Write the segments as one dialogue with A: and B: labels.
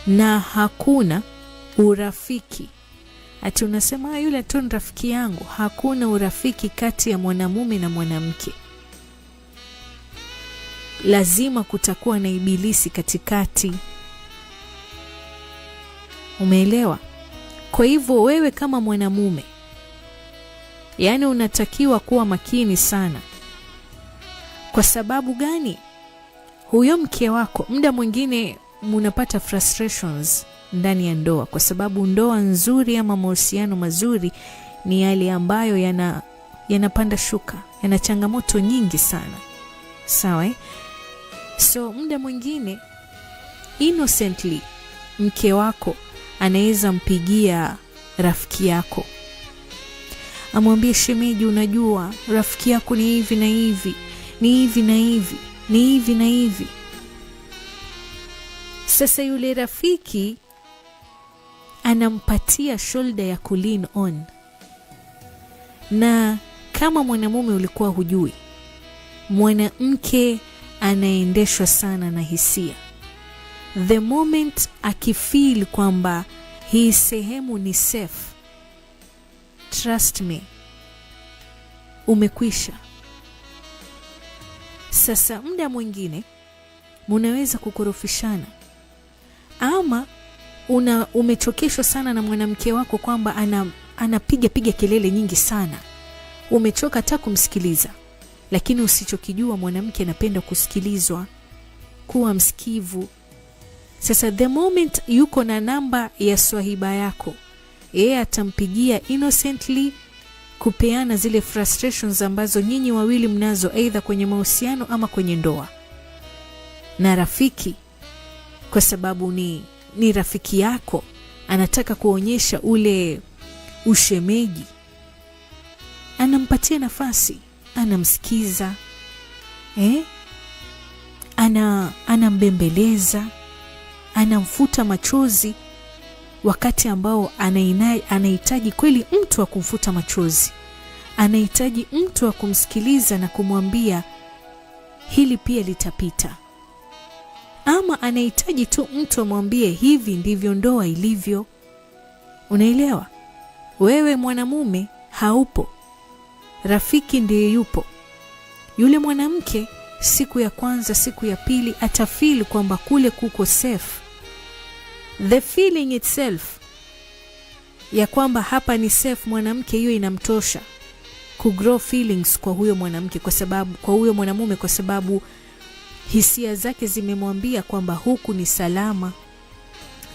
A: na hakuna urafiki. Ati unasema yule tu ni rafiki yangu. Hakuna urafiki kati ya mwanamume na mwanamke. Lazima kutakuwa na ibilisi katikati. Umeelewa? Kwa hivyo wewe kama mwanamume, yani unatakiwa kuwa makini sana. Kwa sababu gani? Huyo mke wako muda mwingine mnapata frustrations ndani ya ndoa, kwa sababu ndoa nzuri ama mahusiano mazuri ni yale ambayo yanapanda shuka, yana changamoto nyingi sana. Sawa? So muda mwingine innocently mke wako anaweza mpigia rafiki yako, amwambie, shemeji, unajua rafiki yako ni hivi na hivi, ni hivi na hivi, ni hivi na hivi. Sasa yule rafiki anampatia shoulder ya kulean on. Na kama mwanamume ulikuwa hujui, mwanamke anaendeshwa sana na hisia. The moment akifeel kwamba hii sehemu ni safe, trust me, umekwisha. Sasa muda mwingine mnaweza kukorofishana, ama umechokeshwa sana na mwanamke wako kwamba anapiga kelele nyingi sana. Umechoka hata kumsikiliza. Lakini usichokijua, mwanamke anapenda kusikilizwa, kuwa msikivu. Sasa the moment yuko na namba ya swahiba yako, yeye atampigia innocently kupeana zile frustrations ambazo nyinyi wawili mnazo, aidha kwenye mahusiano ama kwenye ndoa. Na rafiki, kwa sababu ni rafiki yako, anataka kuonyesha ule ushemeji, anampatia nafasi, anamsikiza, anambembeleza, anamfuta machozi wakati ambao anahitaji kweli mtu wa kumfuta machozi. Anahitaji mtu wa kumsikiliza na kumwambia hili pia litapita. Ama anahitaji tu mtu amwambie hivi ndivyo ndoa ilivyo. Unaelewa? Wewe mwanamume haupo, rafiki ndiye yupo. Yule mwanamke siku ya kwanza, siku ya pili atafeel kwamba kule kuko safe. The feeling itself ya kwamba hapa ni safe, mwanamke hiyo inamtosha kugrow feelings kwa huyo mwanamke, kwa sababu kwa huyo mwanamume, kwa sababu hisia zake zimemwambia kwamba huku ni salama,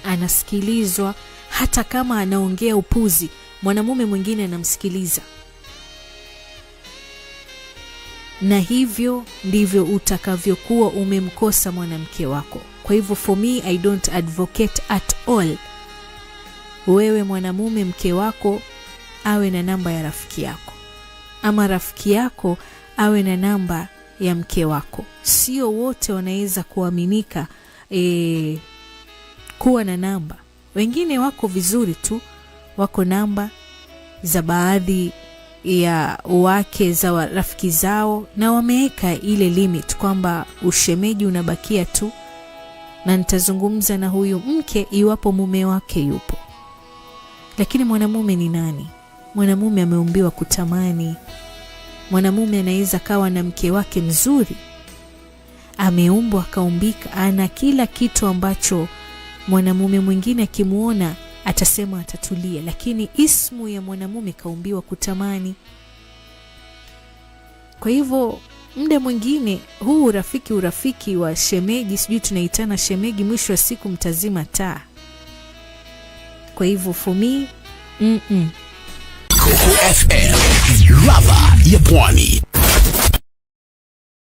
A: anasikilizwa. Hata kama anaongea upuzi, mwanamume mwingine anamsikiliza. Na hivyo ndivyo utakavyokuwa umemkosa mwanamke wako. Kwa hivyo for me, I don't advocate at all wewe mwanamume mke wako awe na namba ya rafiki yako, ama rafiki yako awe na namba ya mke wako. Sio wote wanaweza kuaminika kuwa na namba. Wengine wako vizuri tu, wako namba za baadhi ya wake za rafiki zao, na wameweka ile limit kwamba ushemeji unabakia tu, na nitazungumza na huyu mke iwapo mume wake yupo. Lakini mwanamume ni nani? Mwanamume ameumbiwa kutamani. Mwanamume anaweza kawa na mke wake mzuri, ameumbwa akaumbika, ana kila kitu ambacho mwanamume mwingine akimuona atasema atatulia, lakini ismu ya mwanamume kaumbiwa kutamani. Kwa hivyo muda mwingine huu urafiki wa shemeji, sijui tunaitana shemeji, mwisho wa siku mtazima taa. Kwa hivyo for me,
B: Coco FM, ladha ya pwani.